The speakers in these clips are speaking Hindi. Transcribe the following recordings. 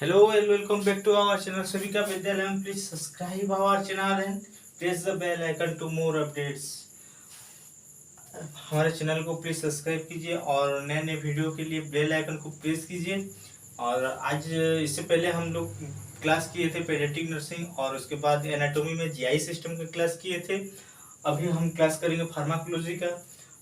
Hello and welcome back to our channel सभी का विद्यालय में। Please subscribe our channel and press the bell icon to more updates. हमारे चैनल को प्लीज सब्सक्राइब कीजिए और नए नए वीडियो के लिए बेल आइकन को प्रेस कीजिए। और आज इससे पहले हम लोग क्लास किए थे पेडियाट्रिक नर्सिंग और उसके बाद एनाटॉमी में जीआई सिस्टम का क्लास किए थे। अभी हम क्लास करेंगे फार्माकोलॉजी का।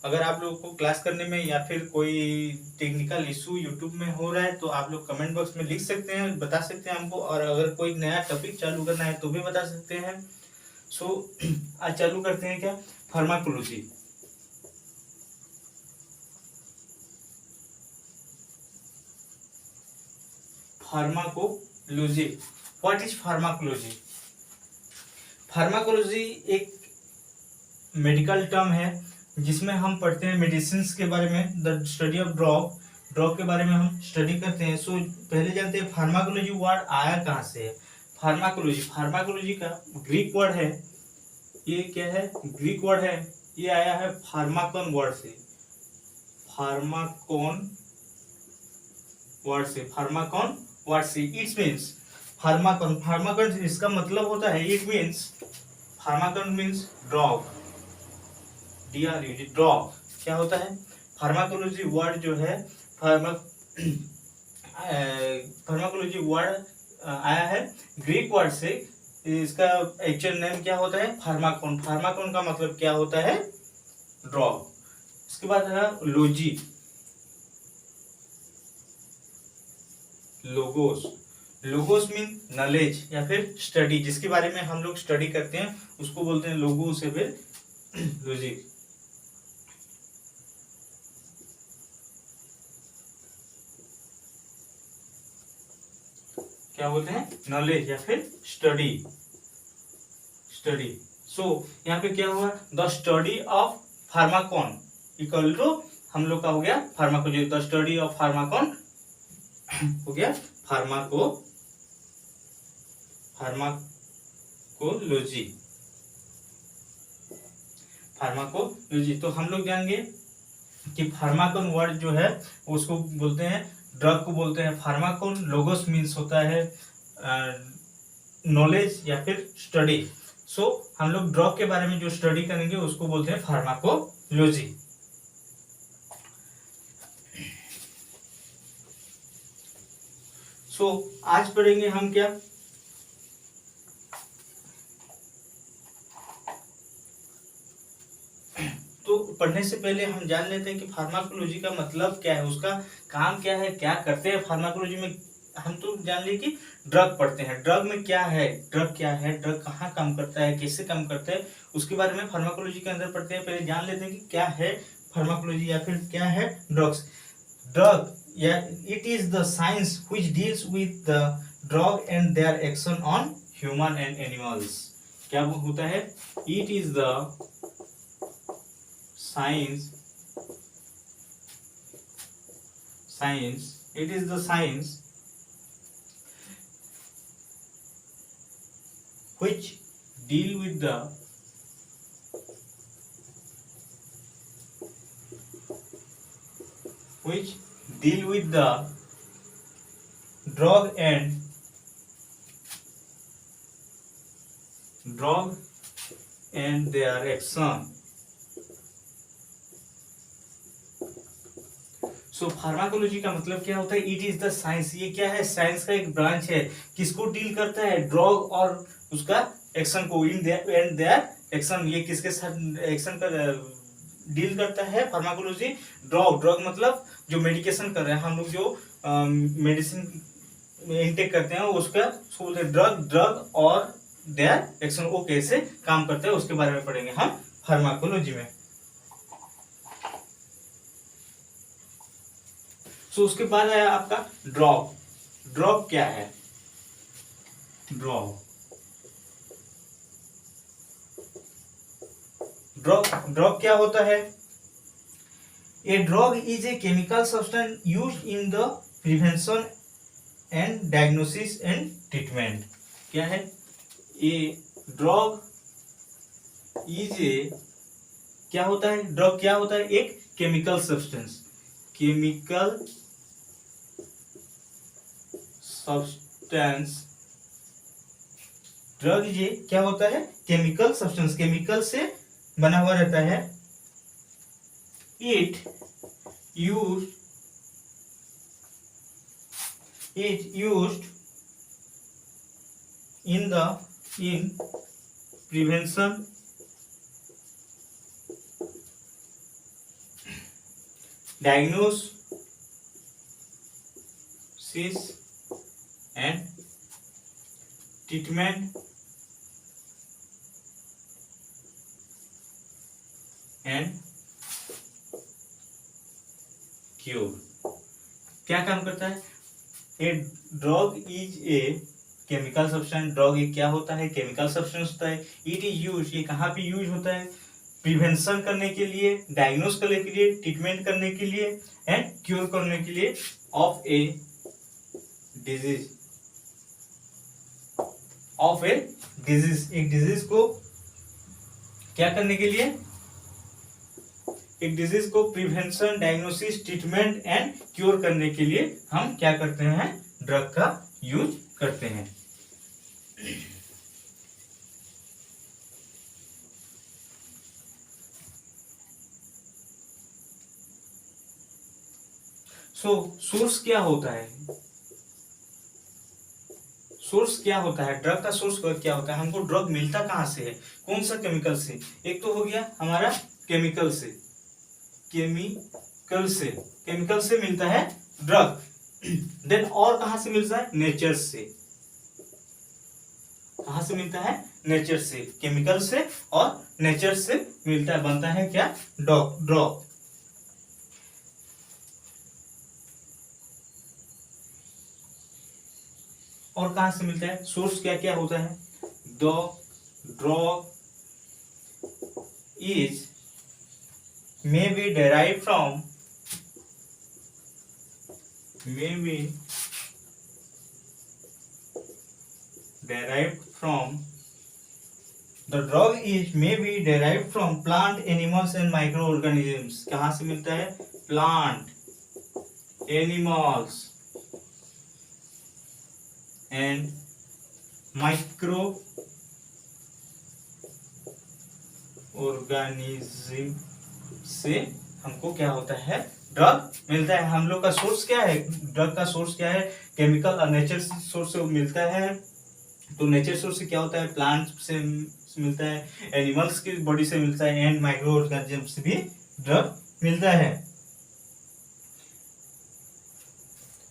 अगर आप लोगों को क्लास करने में या फिर कोई टेक्निकल इशू यूट्यूब में हो रहा है तो आप लोग कमेंट बॉक्स में लिख सकते हैं, बता सकते हैं हमको। और अगर कोई नया टॉपिक चालू करना है तो भी बता सकते हैं। आज चालू करते हैं क्या, pharmacology. Pharmacology, what is pharmacology? Pharmacology एक मेडिकल टर्म है जिसमें हम पढ़ते हैं मेडिसिन के बारे में, द स्टडी ऑफ ड्रग के बारे में हम स्टडी करते हैं। पहले जानते हैं फार्माकोलॉजी वर्ड आया कहाँ से है। फार्माकोलॉजी का ग्रीक वर्ड है, ये क्या है, ग्रीक वर्ड है, ये आया है फार्माकन वर्ड से। फार्माकन वर्ड से इट मीन्स फार्माकन इसका मतलब होता है, it means फार्माकन means drug, drug क्या होता है। फार्माकोलॉजी वर्ड जो है फार्माकोलॉजी वर्ड आया है ग्रीक वर्ड से। इसका एक्चुअल नेम क्या होता है, फार्माकोन। फार्माकोन का मतलब क्या होता है, ड्रग। इसके बाद है लॉजी, लोगोस मीन नॉलेज या फिर स्टडी, जिसके बारे में हम लोग स्टडी करते हैं उसको बोलते हैं लोगोस या फिर लॉजिक। क्या बोलते हैं, नॉलेज या फिर स्टडी। यहाँ पे क्या हुआ, the study of pharmacon equal to हम लोग का हो गया pharmacology. The study of pharmacon हो गया फार्माकोलॉजी। तो हम लोग जानेंगे कि फार्माकॉन वर्ड जो है उसको बोलते हैं, ड्रग को बोलते हैं फार्माकोन। लोगोस मीन्स होता है नॉलेज या फिर स्टडी। हम लोग ड्रग के बारे में जो स्टडी करेंगे उसको बोलते हैं फार्माकोलॉजी। आज पढ़ेंगे हम क्या, तो पढ़ने से पहले हम जान लेते हैं कि फार्माकोलॉजी का मतलब क्या है, उसका काम क्या है, क्या करते हैं फार्माकोलॉजी में। हम तो जान लिए कि ड्रग पढ़ते हैं, ड्रग में क्या है, ड्रग कहाँ काम करता है, कैसे काम करता है, उसके बारे में फार्माकोलॉजी के अंदर पढ़ते हैं। पहले जान लेते हैं कि क्या है फार्माकोलॉजी या फिर क्या है ड्रग या it is the science which deals with the drug and their action on human and animals. क्या होता है, it is the science which deal with the drug and their action। Pharmacology का मतलब क्या होता है, इट इज द साइंस। ये क्या है, साइंस का एक ब्रांच है। किसको डील करता है, ड्रग और उसका एक्शन को, इन एंड देयर एक्शन। ये किसके साथ एक्शन कर डील करता है फार्माकोलॉजी, ड्रग मतलब जो मेडिकेशन कर रहे हैं हम लोग, जो मेडिसिन इनटेक करते हैं उसको बोलते हैं ड्रग और देयर एक्शन, वो कैसे काम करते हैं उसके बारे में पढ़ेंगे हम फार्माकोलॉजी में। उसके बाद आया आपका ड्रग क्या है, ड्रग क्या होता है। A drug is a chemical substance used in the prevention and diagnosis and treatment. क्या है, ए ड्रग इज ए, क्या होता है, ड्रग क्या होता है, एक केमिकल सब्सटेंस सब्सटेंस, ड्रग ये क्या होता है? केमिकल सब्सटेंस, केमिकल से बना हुआ रहता है। It used in prevention, diagnosis and treatment and cure. क्या काम करता है? A drug is a chemical substance, drug ये क्या होता है? केमिकल सब्सटेंस होता है। इट इज यूज, ये कहाँ पे यूज होता है? प्रिवेंशन करने के लिए, डायग्नोस करने के लिए, ट्रीटमेंट करने के लिए एंड क्योर करने के लिए ऑफ ए डिजीज, एक डिजीज को क्या करने के लिए? एक डिजीज को prevention, diagnosis, treatment and cure करने के लिए हम क्या करते हैं? ड्रग का यूज करते हैं। सोर्स क्या होता है? सोर्स क्या होता है? ड्रग का सोर्स क्या होता है? हमको ड्रग मिलता कहाँ से है? कौन सा केमिकल से? एक तो हो गया हमारा केमिकल से मिलता है ड्रग। देन और कहां से मिलता है? नेचर से। कहां से मिलता है? नेचर से, केमिकल से और नेचर से मिलता है, बनता है क्या? ड्रग। और कहां से मिलता है? सोर्स क्या क्या होता है? The drug is may be derived from the drug is may be derived from plant, animals and microorganisms। कहाँ से मिलता है? Plant, animals and micro organism से हमको क्या होता है? ड्रग मिलता है। हम लोग का सोर्स क्या है? ड्रग का सोर्स क्या है? केमिकल और नेचर सोर्स से मिलता है। तो नेचर सोर्स से क्या होता है? प्लांट से मिलता है, एनिमल्स की बॉडी से मिलता है एंड माइक्रो ऑर्गेनिज्म से भी ड्रग मिलता है।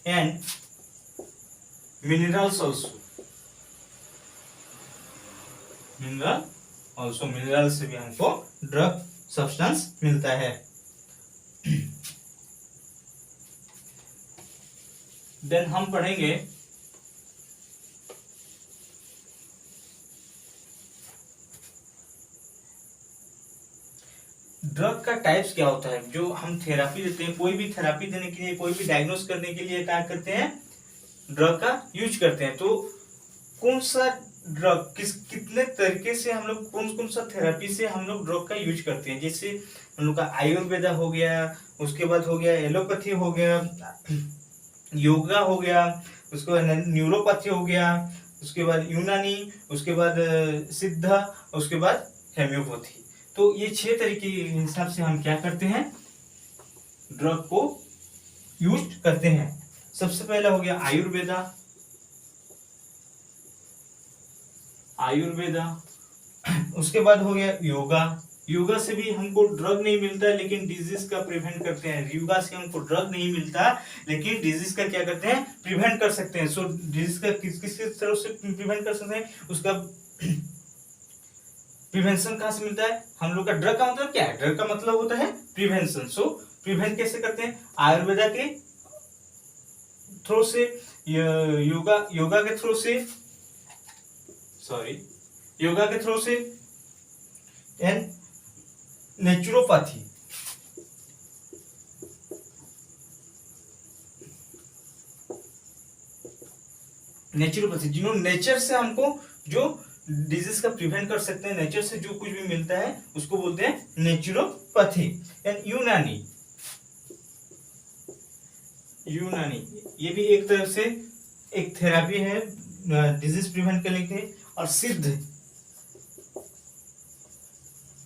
एंड मिनरल्स ऑल्सो, मिनरल से भी हमको ड्रग सब्सटेंस मिलता है। देन हम पढ़ेंगे ड्रग का टाइप्स क्या होता है। जो हम थेरापी देते हैं, कोई भी थेरापी देने के लिए, कोई भी डायग्नोस करने के लिए क्या करते हैं? ड्रग का यूज करते हैं। तो कौन सा ड्रग कितने तरीके से हम लोग कौन सा थेरापी से हम लोग ड्रग का यूज करते हैं? जैसे हम लोग का आयुर्वेदा हो गया, उसके बाद हो गया एलोपैथी हो गया, योगा हो गया, उसके बाद न्यूरोपैथी हो गया, उसके बाद यूनानी, उसके बाद सिद्ध, उसके बाद हेम्योपैथी। तो ये 6 तरीके के हिसाब से हम क्या करते हैं? ड्रग को यूज करते हैं। सबसे पहला हो गया आयुर्वेदा, उसके बाद हो गया योगा से भी हमको ड्रग नहीं मिलता है लेकिन डिजीज का प्रिवेंट करते हैं। योगा से हमको ड्रग नहीं मिलता लेकिन डिजीज का क्या करते हैं? प्रिवेंट कर सकते हैं। सो डिजीज का किस तरह से प्रिवेंट कर सकते हैं? उसका प्रिवेंशन कहां से मिलता है? हम लोग का ड्रग का मतलब क्या है? ड्रग का मतलब होता है प्रिवेंशन। सो प्रिवेंट कैसे करते हैं? आयुर्वेदा के थ्रू से, योगा के थ्रू से एंड नेचुरोपैथी, जिन्होंने नेचर से हमको जो डिजीज का प्रिवेंट कर सकते हैं, नेचर से जो कुछ भी मिलता है उसको बोलते हैं नेचुरोपैथी। एंड यूनानी ये भी एक तरफ से एक थेरेपी है डिजीज प्रिवेंट करने के लिए। और सिद्ध,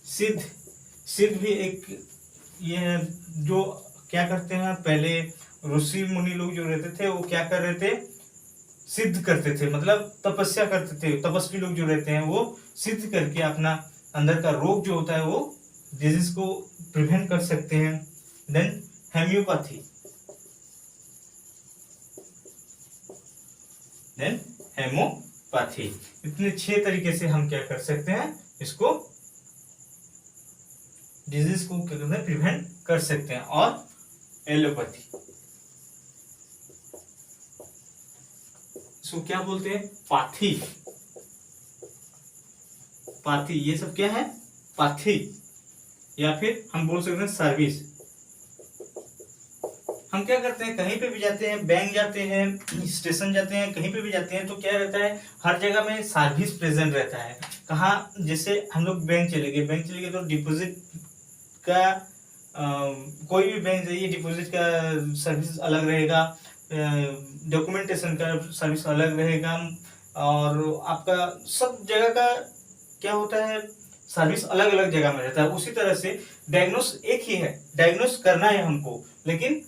सिद्ध सिद्ध भी एक ये है जो क्या करते हैं, पहले ऋषि मुनि लोग जो रहते थे वो क्या कर रहे थे, सिद्ध करते थे, मतलब तपस्या करते थे। तपस्वी लोग जो रहते हैं वो सिद्ध करके अपना अंदर का रोग जो होता है वो डिजीज को प्रिवेंट कर सकते हैं। Then homeopathy, then homeopathy. इतने 6 तरीके से हम क्या कर सकते हैं, इसको डिजीज को क्या करते हैं, प्रिवेंट कर सकते हैं। और एलोपैथी, इसको क्या बोलते हैं, पाथी। पाथी, ये सब क्या है, पाथी, या फिर हम बोल सकते हैं सर्विस। हम क्या करते हैं, कहीं पे भी जाते हैं, बैंक जाते हैं, स्टेशन जाते हैं, कहीं पे भी जाते हैं, तो क्या रहता है, हर जगह में सर्विस प्रेजेंट रहता है। कहाँ, जैसे हम लोग बैंक चले गए तो डिपॉजिट का कोई भी बैंक जाइए, डिपॉजिट का सर्विस अलग रहेगा, डॉक्यूमेंटेशन का सर्विस अलग रहेगा, और आपका सब जगह का क्या होता है, सर्विस अलग अलग जगह में रहता है। उसी तरह से डायग्नोस एक ही है, डायग्नोस करना है हमको, लेकिन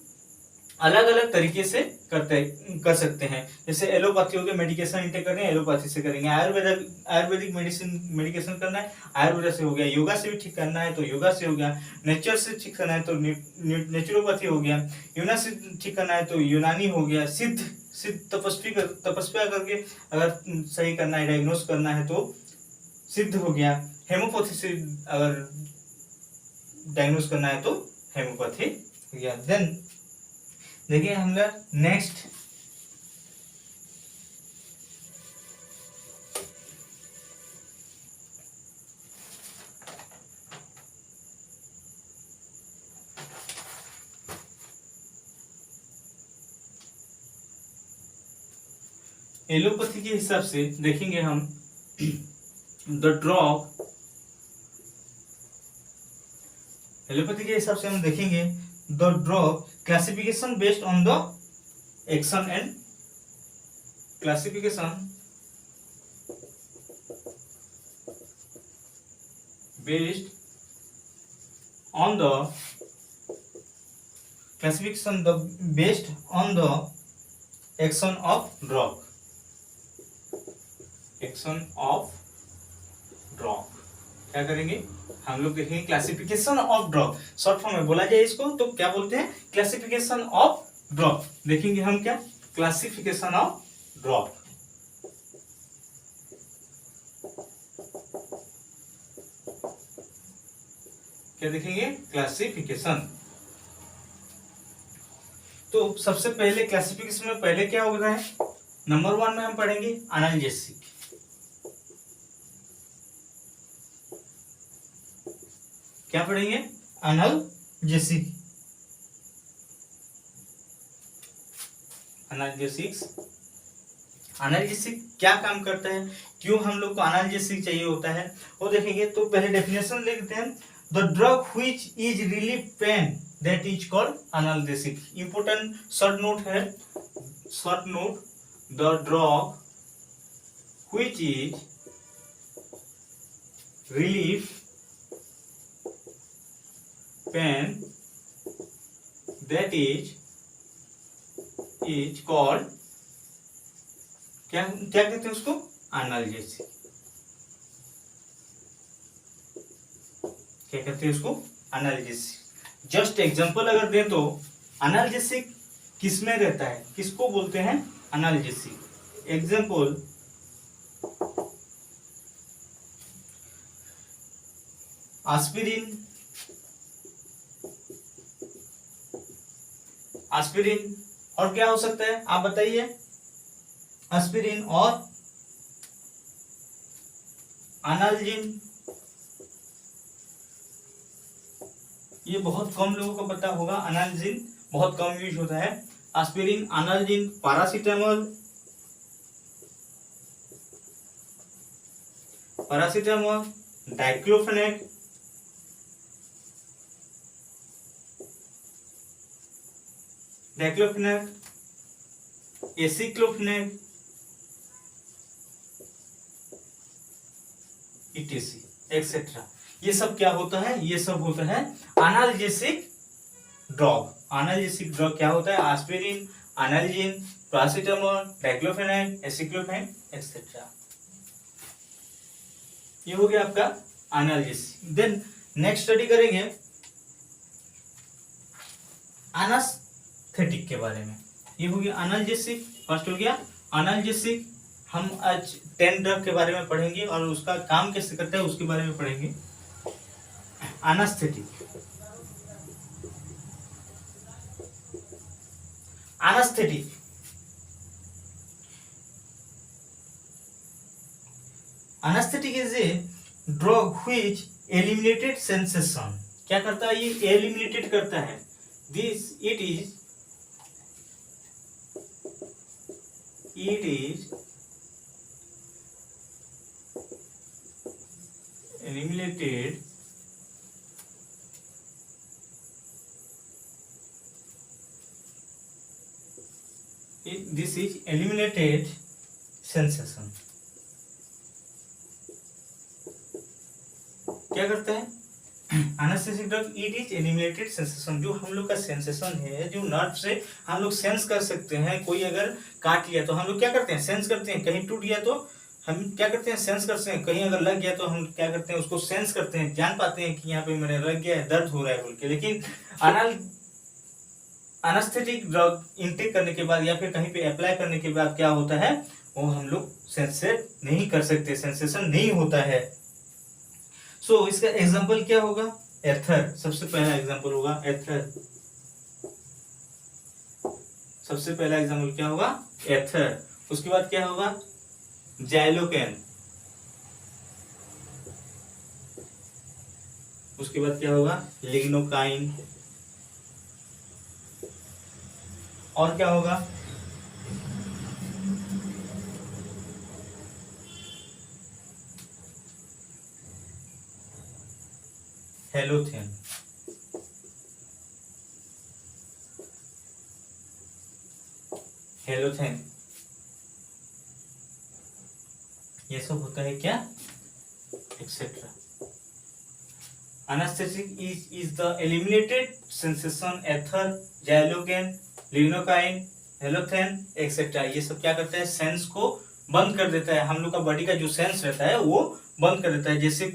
अलग अलग तरीके से कर सकते हैं। जैसे एलोपैथी हो गया, मेडिकेशन इंटेक करनी है एलोपैथी से करेंगे। आयुर्वेदिक मेडिकेशन करना है आयुर्वेद से हो गया। योगा से भी ठीक करना है तो योगा से हो गया। नेचर से ठीक करना है तो नेचुरोपैथी हो गया। यूनानी से ठीक करना है तो यूनानी हो गया। सिद्ध सिद्ध तपस्या करके अगर सही करना है, डायग्नोस करना है तो सिद्ध हो गया। हेमोपैथी से अगर डायग्नोस करना है तो हेमोपैथी हो गया। देन देखिए हम लोग नेक्स्ट एलोपैथी के हिसाब से देखेंगे हम द ड्रग। एलोपैथी के हिसाब से हम देखेंगे the drug classification based on the action and classification based on the classification the based on the action of drug, action of drug। क्या करेंगे हम लोग, देखेंगे classification of drug, short form में बोला जाए इसको तो क्या बोलते हैं, क्लासिफिकेशन ऑफ ड्रग। देखेंगे हम क्या, क्लासिफिकेशन ऑफ ड्रग। क्या देखेंगे, क्लासिफिकेशन। तो सबसे पहले क्लासिफिकेशन में पहले क्या होता है, नंबर 1 में हम पढ़ेंगे एनाल्जेसिक। क्या पढ़ेंगे, एनाल्जेसिक। एनाल्जेसिक्स, एनाल्जेसिक क्या काम करता है, क्यों हम लोग को एनाल्जेसिक चाहिए होता है, वो देखेंगे। तो पहले डेफिनेशन लिखते हैं, the drug which is relief pain that is called analgesic. Important short note है, short note, the drug which is relief pain that is called, क्या क्या कहते हैं उसको, एनाल्जेसिक। क्या कहते हैं उसको, एनाल्जेसिक। जस्ट एग्जांपल अगर दें तो एनाल्जेसिक किसमें रहता है, किसको बोलते हैं एनाल्जेसिक। एग्जांपल, एस्पिरिन, एस्पिरिन और क्या हो सकता है आप बताइए, एस्पिरिन और एनाल्जिन। ये बहुत कम लोगों को पता होगा, एनाल्जिन बहुत कम यूज होता है। Aspirin, Analgin, paracetamol, paracetamol, diclofenac, diclofenac, aceclofenac, etc etcetera. ये सब क्या होता है? ये सब होता है एनाल्जेसिक ड्रग। एनाल्जेसिक ड्रग क्या होता है? Aspirin, Analgin, paracetamol, diclofenac, aceclofenac etcetera. ये हो गया आपका एनाल्जेसिक। देन नेक्स्ट स्टडी करेंगे एनास्थेटिक के बारे में। ये हो गया एनाल्जेसिक, फर्स्ट हो गया एनाल्जेसिक। हम आज 10 ड्रग के बारे में पढ़ेंगे और उसका काम कैसे करता है उसके बारे में पढ़ेंगे। Anaesthetic, anaesthetic anaesthetic is a drug which eliminated sensation. क्या करता है? ये एलिमिनेटेड करता है। This it is eliminated this is eliminated sensation। क्या करता है? Anaesthetic drug it is eliminated sensation. जो हम लोग का सेंसेशन है, जो नर्व से हम लोग सेंस कर सकते हैं। कोई अगर काट लिया तो हम लोग क्या करते हैं? सेंस करते हैं। कहीं टूट गया तो हम क्या करते हैं? सेंस करते हैं। कहीं अगर लग गया तो हम क्या करते हैं? उसको सेंस करते हैं, जान पाते हैं कि यहाँ पे मेरे लग गया है, दर्द हो रहा है बोल के। लेकिन एनास्थेटिक ड्रग इनटेक करने के बाद या फिर कहीं पे अप्लाई करने के बाद क्या होता है? वो हम लोग सेंसेट नहीं कर सकते, सेंसेशन नहीं होता है। सो इसका एग्जांपल क्या होगा? एथर सबसे पहला एग्जांपल होगा। एथर सबसे पहला एग्जांपल क्या होगा? एथर। उसके बाद क्या होगा? जाइलोकेन। उसके बाद क्या होगा? लिग्नोकाइन। और क्या होगा? हेलोथेन। हेलोथेन ये सब होता है क्या? Etcetera. Anaesthetic is the eliminated sensation ether, xylocaine, lignocaine, halothane etcetera. ये सब क्या करता है? सेंस को बंद कर देता है। हम लोग का बॉडी का जो सेंस रहता है वो बंद कर देता है। जैसे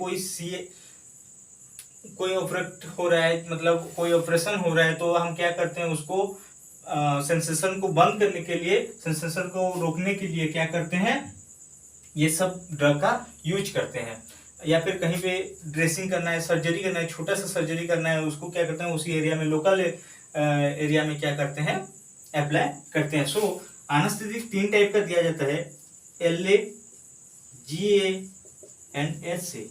कोई ऑपरेट हो रहा है, मतलब कोई ऑपरेशन हो रहा है, तो हम क्या करते हैं? उसको सेंसेशन को बंद करने के लिए, सेंसेशन को रोकने के लिए क्या करते हैं? ये सब ड्रग का यूज करते हैं। या फिर कहीं पे ड्रेसिंग करना है, सर्जरी करना है, छोटा सा सर्जरी करना है, उसको क्या करते हैं? उसी एरिया में, लोकल एरिया में क्या करते हैं? अप्लाई करते हैं। सो एनास्थेटिक 3 टाइप का दिया जाता है, LA, GA and SA।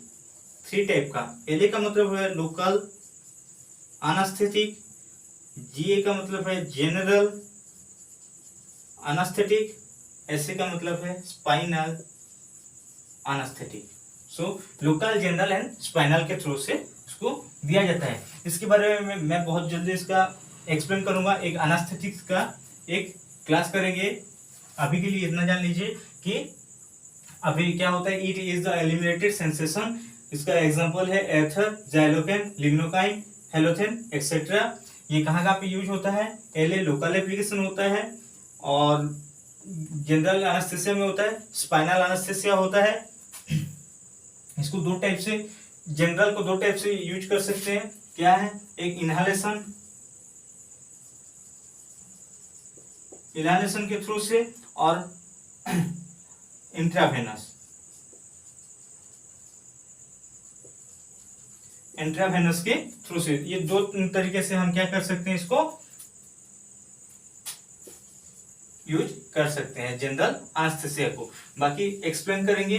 3 type का। LA का मतलब है लोकल एनास्थेटिक, GA का मतलब है जनरल एनास्थेटिक, SA का मतलब है spinal anaesthetic. So local, general and spinal के थ्रू से उसको दिया जाता है। इसके बारे में मैं बहुत जल्दी इसका एक्सप्लेन करूंगा। एक एनास्थेटिक्स का एक क्लास करेंगे। अभी के लिए इतना जान लीजिए कि अभी क्या होता है? It is the eliminated sensation. इसका एग्जांपल है एथर, जाइलोकेन, लिग्नोकाइन, हेलोथेन एक्सेट्रा। ये कहाँ पे यूज होता है? LA लोकल एप्लीकेशन होता है, और जनरल एनास्थेसिया में होता है, स्पाइनल एनास्थेसिया होता है। इसको 2 टाइप से, जनरल को 2 टाइप से यूज कर सकते हैं। क्या है? एक इनहेलेशन, इनहेलेशन के थ्रू से, और इंट्रावेनस, इंट्रावेनस के थ्रू से। ये 2 तरीके से हम क्या कर सकते हैं? इसको यूज कर सकते हैं जनरल एनास्थेसिया को। बाकी एक्सप्लेन करेंगे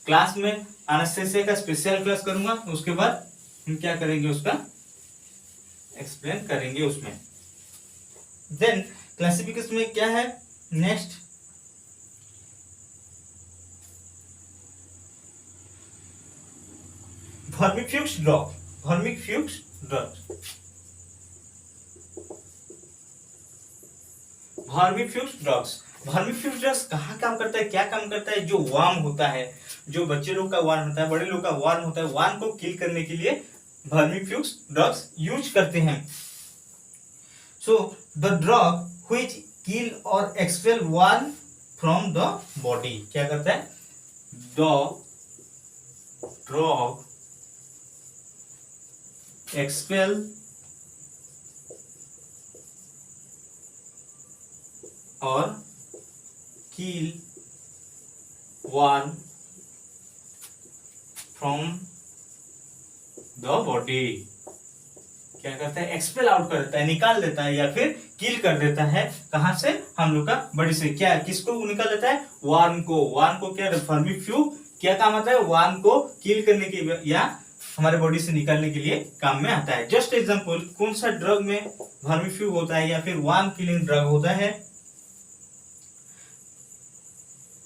क्लास में। एनास्थेसिया का स्पेशल क्लास करूंगा, उसके बाद हम क्या करेंगे? उसका एक्सप्लेन करेंगे उसमें। देन क्लासिफिकेशन में क्या है? Next vermifuges drug, vermifuges drug, vermifuges drugs. Vermifuge drugs कहाँ काम करता है, क्या काम करता है? जो वार्म होता है, जो बच्चे लोग का वार्म होता है, बड़े लोग का वार्म होता है, वार्म को किल करने के लिए वर्मीफ्यूज ड्रग्स यूज करते हैं। सो द ड्रग व्हिच किल और expel warm from the body, क्या करता है? द ड्रग एक्सपेल और किल वार्म फ्रॉम द बॉडी। क्या करता है? एक्सपेल आउट कर देता है, निकाल देता है या फिर किल कर देता है। कहां से? हम लोग का बॉडी से। क्या, किसको निकाल देता है? वार्म को। वार्म को क्या, वर्मीफ्यूज क्या काम आता है? वार्म को किल करने के या हमारे बॉडी से निकालने के लिए काम में आता है। जस्ट एग्जांपल, कौन सा ड्रग में वर्मीफ्यूज होता है या फिर वार्म किलिंग ड्रग होता है?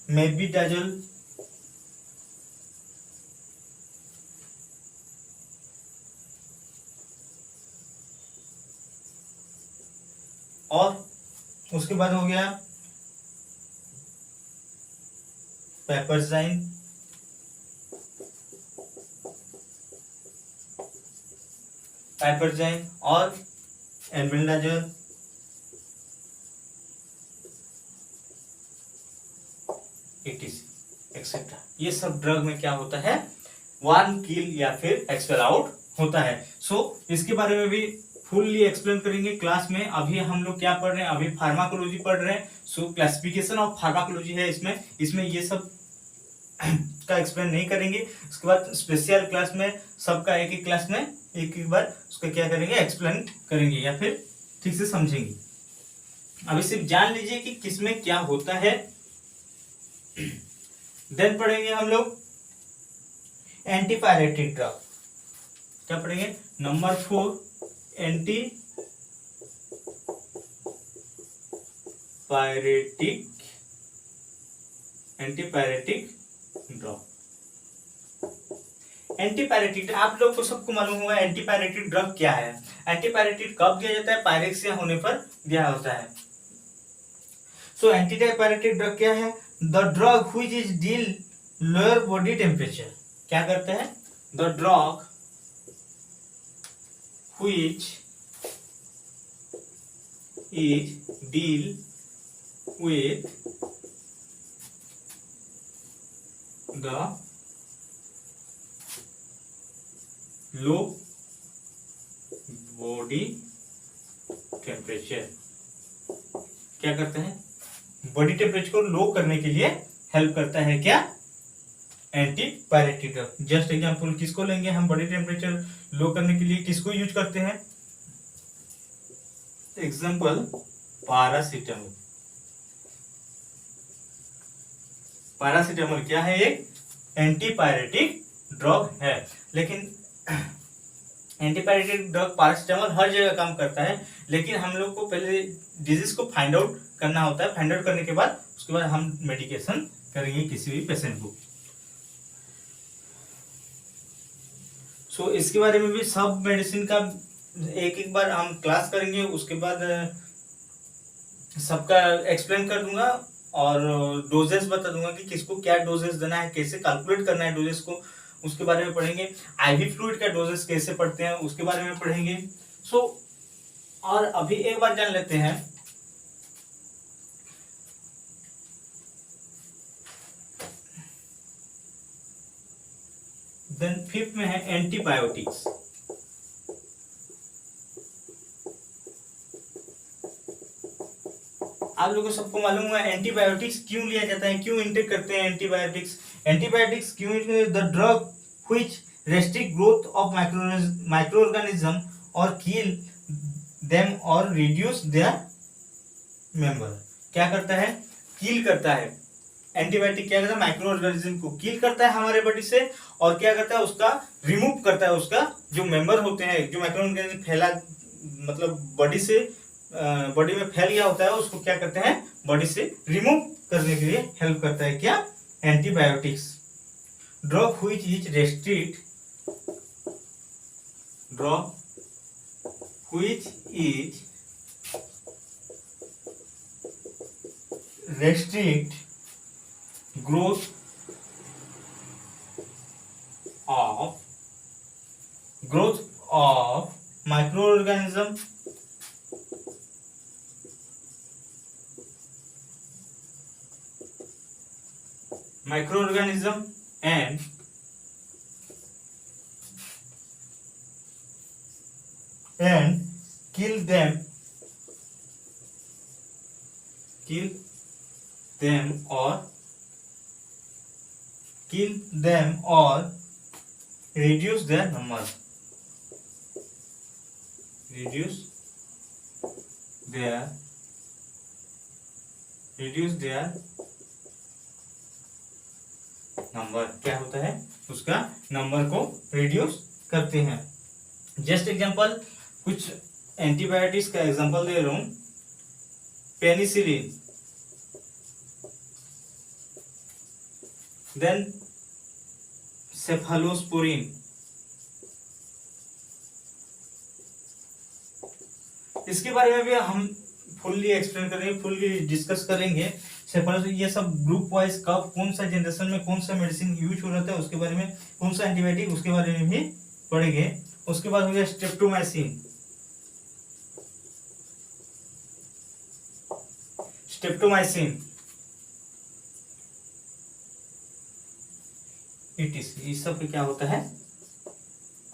मेबीडाजोल, और उसके बाद हो गया पेपरजाइन, पेपरजाइन और एल्बेंडाजोल, etc एक्सेट्रा। ये सब ड्रग में क्या होता है? वार्म किल या फिर एक्सपेल आउट होता है। सो इसके बारे में भी फुल्ली एक्सप्लेन करेंगे क्लास में। अभी हम लोग क्या पढ़ रहे हैं? अभी फार्माकोलॉजी पढ़ रहे हैं। सो क्लासिफिकेशन ऑफ फार्माकोलॉजी है इसमें ये सब का एक्सप्लेन नहीं करेंगे। उसके बाद स्पेशल क्लास में सबका एक एक क्लास में एक एक बार उसका क्या करेंगे? एक्सप्लेन करेंगे या फिर ठीक से समझेंगे। अभी सिर्फ जान लीजिए कि किसमें क्या होता है। देन पढ़ेंगे हम लोग एंटीपायरेटिक ड्रग। क्या पढ़ेंगे? Number 4, antipyretic drug. एंटीपायरेटिक, आप लोग को सबको मालूम होगा एंटीपायरेटिक ड्रग क्या है। एंटीपायरेटिक कब दिया जाता है? पायरेक्सिया होने पर दिया होता है। सो एंटीपायरेटिक ड्रग क्या है? The drug which is deal lower body temperature. क्या करता है? The drug which is deal with the low body temperature। क्या करता है? बॉडी टेम्परेचर को लो करने के लिए हेल्प करता है। क्या? Antipyretic drug. जस्ट एग्जांपल किसको लेंगे हम? बॉडी टेम्परेचर लो करने के लिए किसको यूज करते हैं? Example paracetamol. पैरासीटामोल क्या है? एक एंटीपायरेटिक ड्रग है। लेकिन एंटीपायरेटिक ड्रग पैरासीटामोल हर जगह काम करता है, लेकिन हम लोग को पहले डिजीज को फाइंड आउट करना होता है। फाइंड आउट करने के बाद उसके बाद हम मेडिकेशन करेंगे किसी भी पेशेंट को। सो इसके बारे में भी सब मेडिसिन का एक एक बार हम क्लास करेंगे। उसके बाद सबका एक्सप्लेन कर दूंगा और डोजेस बता दूंगा कि किसको क्या डोजेस देना है, कैसे कैलकुलेट करना है डोजेस को, उसके बारे में पढ़ेंगे। आईवी फ्लूइड का डोजेस कैसे पढ़ते हैं उसके बारे में पढ़ेंगे। सो और अभी एक बार जान लेते हैं देन 5th में है एंटीबायोटिक्स। आप लोगों को सबको मालूम है एंटीबायोटिक्स क्यों लिया जाता है, क्यों इंटेक करते हैं एंटीबायोटिक्स। एंटीबायोटिक्स क्यों? The drug which restrict growth of micro organism और किल देम और रिड्यूस देयर मेंबर। क्या करता है? किल करता है। एंटीबायोटिक क्या करता है? माइक्रो ऑर्गेनिज्म को किल करता है हमारे बॉडी से, और क्या करता है? उसका रिमूव करता है, उसका जो मेंबर होते हैं, जो माइक्रो ऑर्गेनिज्म फैला मतलब बॉडी से बॉडी में फैल गया होता है, उसको क्या करते हैं? बॉडी से रिमूव करने के लिए हेल्प करता है। क्या? Antibiotics. Drug which is restrict, drug which is restrict growth of microorganism and kill them or reduce their number. Number क्या होता है, उसका नंबर को रिड्यूस करते हैं. जस्ट एग्जांपल, कुछ एंटीबायोटिक्स का एग्जांपल दे रहा हूं. Penicillin, then cephalosporin. इसके बारे में भी हम फुल्ली एक्सप्लेन करेंगे, फुल्ली डिस्कस करेंगे. ये सब ग्रुप वाइज कब कौन सा जनरेशन में कौन सा मेडिसिन यूज हो रहा था उसके बारे में, कौन सा एंटीबायोटिक उसके बारे में भी पढ़ेंगे. उसके बाद हो गया स्ट्रेप्टोमाइसिन. ये सब क्या होता है,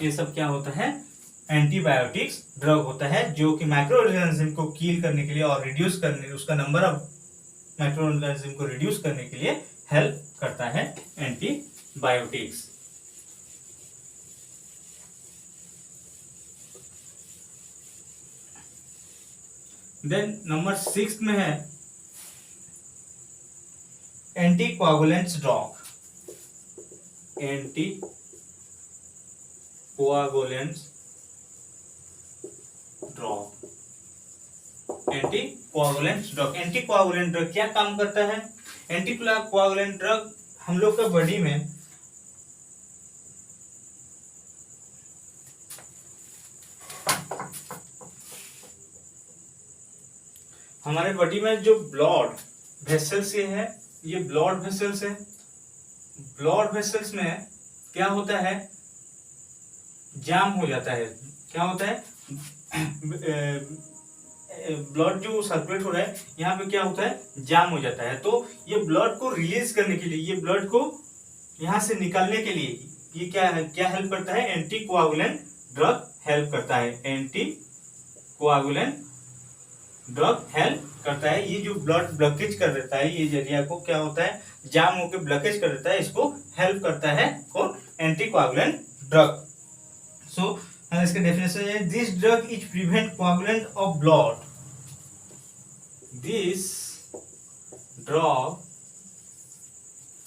ये सब क्या होता है, एंटीबायोटिक्स ड्रग होता है जो कि माइक्रो ऑर्गेनिज्म को किल करने के लिए और रिड्यूस करने, उसका नंबर ऑफ माइक्रो ऑर्गेनिज्म को रिड्यूस करने के लिए हेल्प करता है एंटीबायोटिक्स. देन नंबर 6 में है एंटीकोआगुलेंट्स ड्रग. एंटीकोआगुलेंट्स ड्रग क्या काम करता है? एंटीकोआगुलेंट ड्रग हम लोग के बॉडी में हमारे बॉडी में जो ब्लड वेसल्स है, ये ब्लड वेसल्स है. ब्लड वेसल्स में क्या होता है, जाम हो जाता है. क्या होता है, ब्लड जो सर्कुलेट हो रहा है यहाँ पे क्या होता है, जाम हो जाता है. तो ये ब्लड को रिलीज करने के लिए, ये ब्लड को यहाँ से निकालने के लिए ये क्या हेल्प करता है, एंटीकोआगुलेंट ड्रग हेल्प करता है. एंटीकोआगुलेंट ड्रग हेल्प करता है. ये जो ब्लड ब्लॉकेज कर देता है, ये जरिया को क्या होता है, जाम होकर ब्लॉकेज कर देता है, इसको हेल्प करता है कौन, एंटीकोआगुलेंट ड्रग. सो इसका डेफिनेशन है, this drug is prevent coagulant of blood. This drug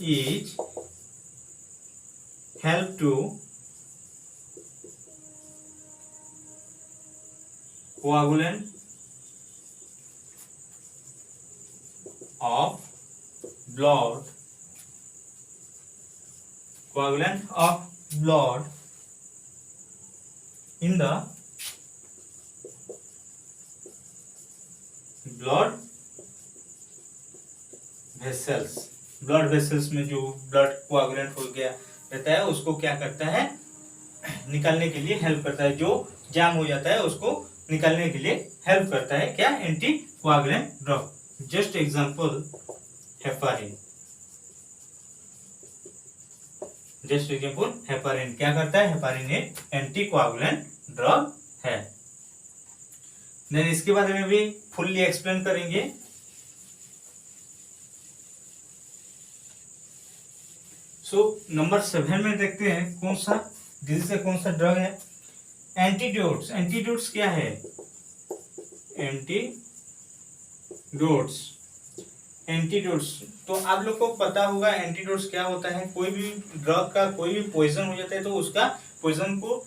is help to coagulant of blood, coagulant of blood in the blood vessels. Blood vessels में जो ब्लड कोआगुलेंट हो गया रहता है उसको क्या करता है, निकालने के लिए हेल्प करता है. जो जाम हो जाता है उसको निकालने के लिए हेल्प करता है क्या, anti coagulant drug. Just example, heparin. Just example, heparin क्या करता है, हेपारिन एक एंटीकोआगुलेंट ड्रग है. देन इसके बारे में भी फुल्ली एक्सप्लेन करेंगे. सो नंबर 7 में देखते हैं कौन सा डिजीज का कौन सा ड्रग है. एंटीडोट्स. एंटीडोट्स क्या है, एंटीडोट्स तो आप लोग को पता होगा एंटीडोट्स क्या होता है. कोई भी ड्रग का कोई भी पॉइजन हो जाता है तो उसका पॉइजन को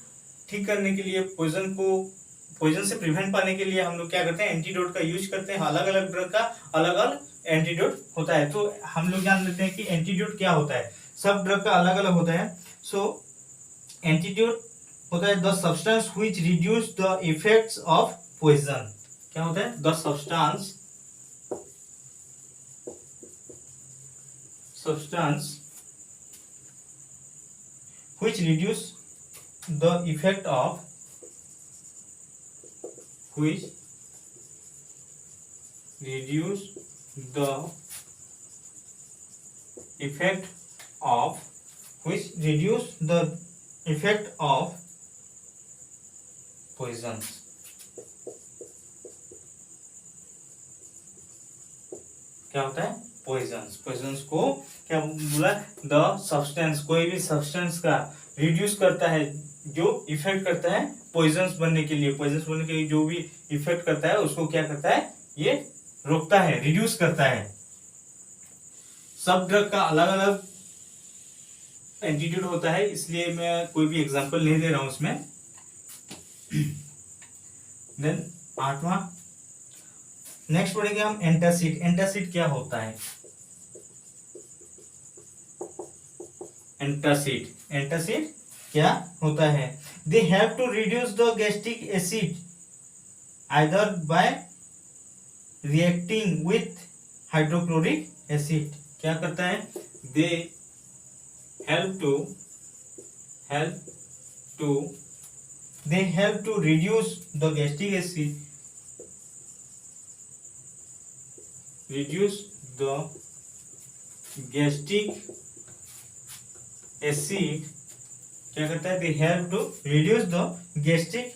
ठीक करने के लिए, पॉइजन से प्रिवेंट पाने के लिए हम लोग क्या करते हैं, एंटीडोट का यूज करते हैं. अलग अलग ड्रग का अलग अलग एंटीडोट होता है. तो हम लोग जान लेते हैं कि एंटीडोट क्या होता है. सब ड्रग का अलग अलग होता है. सो एंटीडोट होता है the substance which reduce the effects of poison. क्या होता है, the substance substance which reduce the effect of which reduce the effect of which reduce the effect of poisons। क्या होता है पॉइजन्स। पॉइजन्स को क्या बोला, द सब्सटेंस, कोई भी सब्सटेंस का रिड्यूस करता है, जो इफेक्ट करता है पॉइजन्स बनने के लिए। पॉइजन्स बनने के लिए जो भी इफेक्ट करता है उसको क्या करता है, ये रोकता है, रिड्यूस करता है। सब ड्रग का अलग अलग एंटीट्यूड होता है, इसलिए मैं कोई भी एग्जांपल नहीं दे रहा हूं उसमें। देन 8वां, नेक्स्ट पढ़ेंगे हम एंटासिड। एंटासिड क्या होता है? एंटासिड, एंटासिड क्या होता है? They have to reduce the gastric acid either by reacting with hydrochloric acid. क्या करता है? दे help to reduce the gastric acid, reduce the gastric acid। क्या करता है? they help to reduce the gastric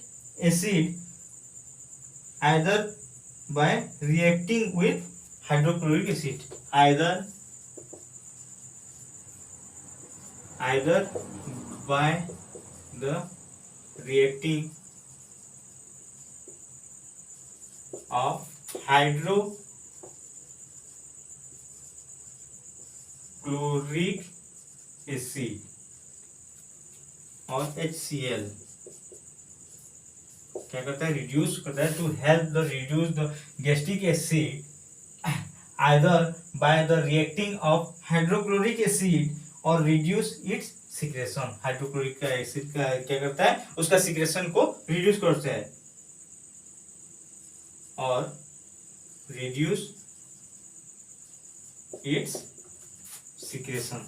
acid either by reacting with hydrochloric acid, either by the reacting of hydrochloric acid और HCl। क्या करता है? रिड्यूस करता है, to help the reduce the gastric acid either by the reacting of hydrochloric acid और रिड्यूस इट्स सिक्रेशन। हाइड्रोक्लोरिक का एसिड का क्या करता है? उसका सिक्रेशन को रिड्यूस करता है और रिड्यूस इट्स सिक्रेशन।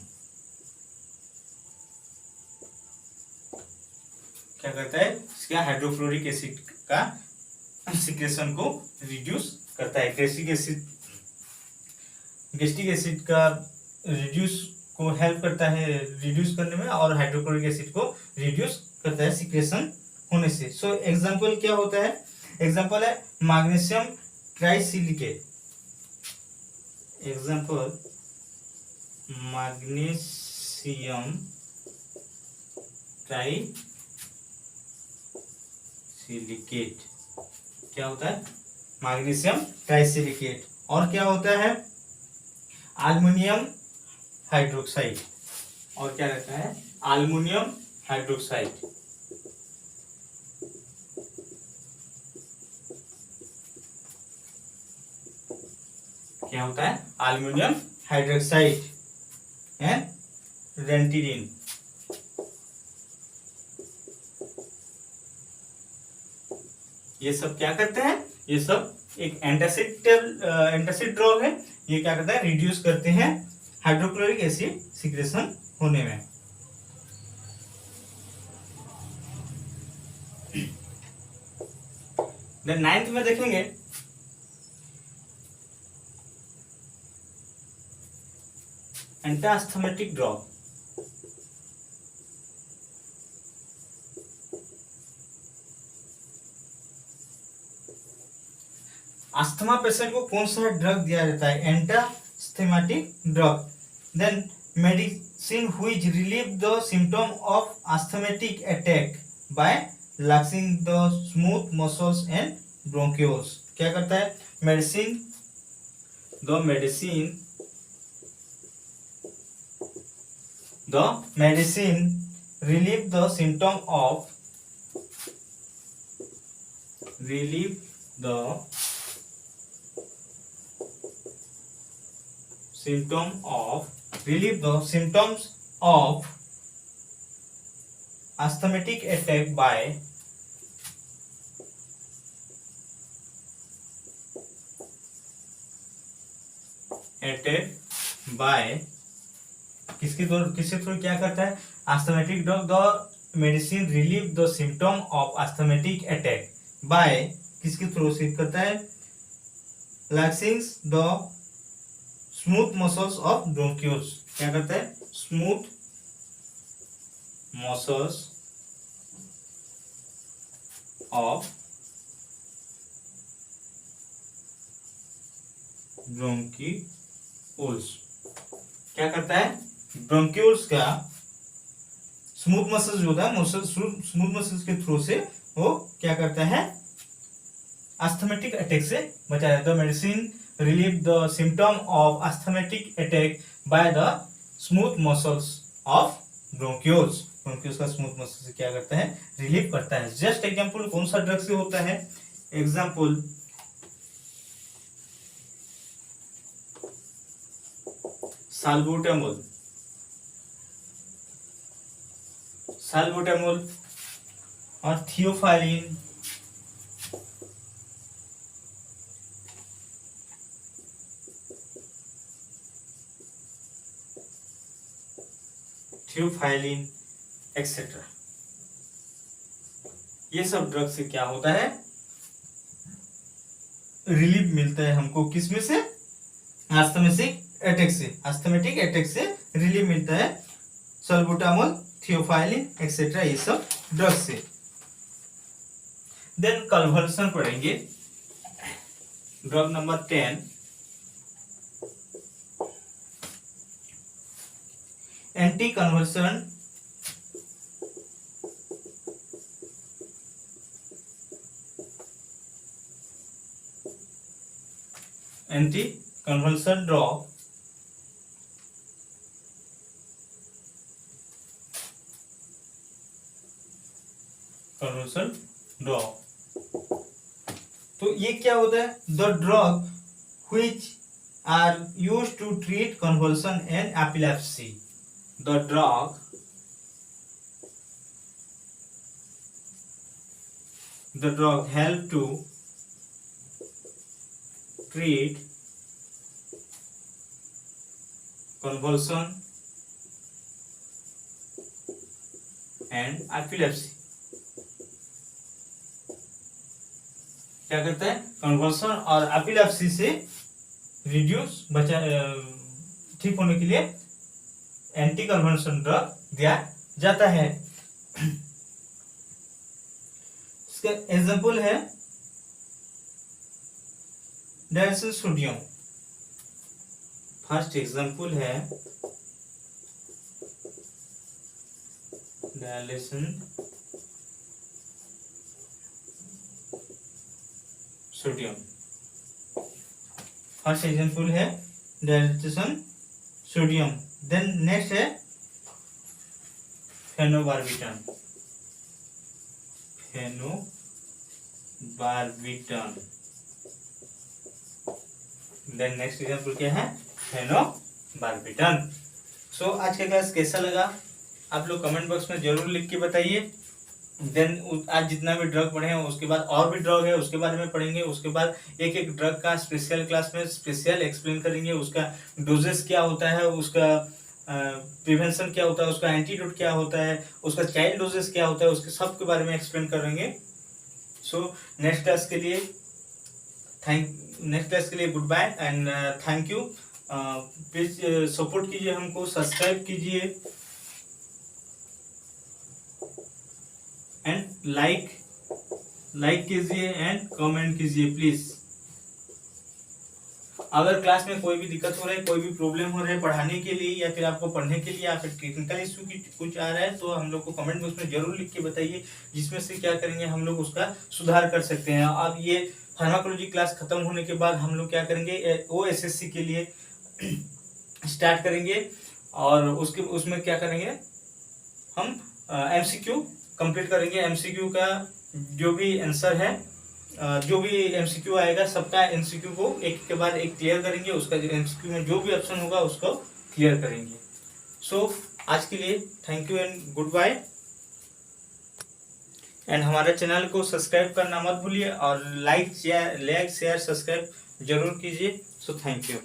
क्या करता है? इसका हाइड्रोक्लोरिक एसिड का सिक्रेशन को रिड्यूस करता है। गैस्ट्रिक एसिड का रिड्यूस को हेल्प करता है रिड्यूस करने में, और हाइड्रोक्लोरिक एसिड को रिड्यूस करता है सिक्रेशन होने से। सो एग्जांपल क्या होता है? एग्जांपल है magnesium trisilicate. Example magnesium trisilicate. क्या होता है? Magnesium trisilicate. और क्या होता है? Aluminium hydroxide. और क्या रहता है? Aluminium hydroxide. क्या होता है? Aluminium hydroxide and ranitidine. ये सब क्या करते हैं? ये सब एक एंटासिड ड्रग है। ये क्या करता है? रिड्यूस करते हैं हाइड्रोक्लोरिक एसिड सिक्रेशन होने में। देन 9th में देखेंगे एंटास्थमेटिक ड्रग। अस्थमा पेशेंट को कौन सा ड्रग दिया जाता है? Antasthmatic drug. Then medicine which relieve the symptom of asthmatic attack by relaxing the smooth muscles and bronchioles। क्या करता है? Medicine relieve the symptom of symptoms of asthmatic attack by किसके थ्रू क्या करता है? Asthmatic drug the medicine relieve the symptom of asthmatic attack by, किसके थ्रू से करता है? Relaxing the smooth muscles of bronchioles. क्या करता है? Smooth muscles of bronchioles. क्या करता है? ब्रोंक्यूल्स का स्मूथ मसल्स जो होता है, स्मूथ मसल्स के थ्रू से वो क्या करता है? अस्थमेटिक अटैक से बचाया। The medicine relieve the symptom of asthmatic attack by the smooth muscles of bronchioles. Bronchioles का स्मूथ मसल से क्या करता है? रिलीव करता है। जस्ट एग्जांपल कौन सा ड्रग से होता है? Example salbutamol. साल्बुटामोल और थियोफाइलिन, थियोफाइलिन एक्सेट्रा, ये सब ड्रग से क्या होता है? रिलीफ मिलता है हमको। किसमें से? अस्थमेटिक अटैक से। अस्थमेटिक अटैक से रिलीफ मिलता है सल्बुटामोल, थियोफाइलिन एक्सेट्रा, ये सब ड्रग से। देन कन्वर्सन पढ़ेंगे। Drug number 10 anti conversion drug तो ये क्या होता है? The drug which are used to treat convulsion and epilepsy. The drug help to treat convulsion and epilepsy. क्या करता है? कन्वर्सन और एपिलेप्सी से ठीक होने के लिए एंटी कन्वर्सन ड्रग दिया जाता है। इसका एग्जांपल है डायलिसिन सोडियम। फर्स्ट एग्जांपल है डायलिसिन सोडियम। फर्स्ट एग्जांपल है डायलिसिन सोडियम। देन नेक्स्ट है फेनोबार्बिटन। देन नेक्स्ट एग्जांपल क्या है? फेनोबार्बिटन। सो आज का क्लास कैसा लगा आप लोग कमेंट बॉक्स में जरूर लिख के बताइए। देन आज जितना भी ड्रग पढ़े हैं उसके बाद और भी ड्रग है उसके बारे में पढ़ेंगे। उसके बाद एक एक ड्रग का स्पेशल क्लास में स्पेशल एक्सप्लेन करेंगे। उसका डोजेस क्या होता है, उसका प्रिवेंशन क्या होता है, उसका एंटीडोट क्या होता है, उसका चाइल्ड डोजेस क्या होता है, उसके सब के बारे में एक्सप्लेन करेंगे। सो नेक्स्ट क्लास के लिए good bye and thank you. Please support कीजिए हमको, सब्सक्राइब कीजिए एंड लाइक कीजिए एंड कमेंट कीजिए प्लीज। अगर क्लास में कोई भी दिक्कत हो रहा है, कोई भी प्रॉब्लम हो रहा है पढ़ाने के लिए या फिर आपको पढ़ने के लिए या फिर टेक्निकल इशू की कुछ आ रहा है तो हम लोग को कमेंट बॉक्स में जरूर लिख के बताइए, जिसमें से क्या करेंगे हम लोग उसका सुधार कर सकते हैं। अब ये फार्माकोलॉजी क्लास खत्म होने के बाद हम लोग क्या करेंगे, OSSC के लिए स्टार्ट करेंगे और उसमें क्या करेंगे हम MCQ कंप्लीट करेंगे। MCQ का जो भी आंसर है, जो भी MCQ आएगा सबका MCQ को एक के बाद एक क्लियर करेंगे। उसका MCQ में जो भी ऑप्शन होगा उसको क्लियर करेंगे। सो आज के लिए thank you and good bye. And हमारे चैनल को सब्सक्राइब करना मत भूलिए और लाइक शेयर सब्सक्राइब जरूर कीजिए। So thank you.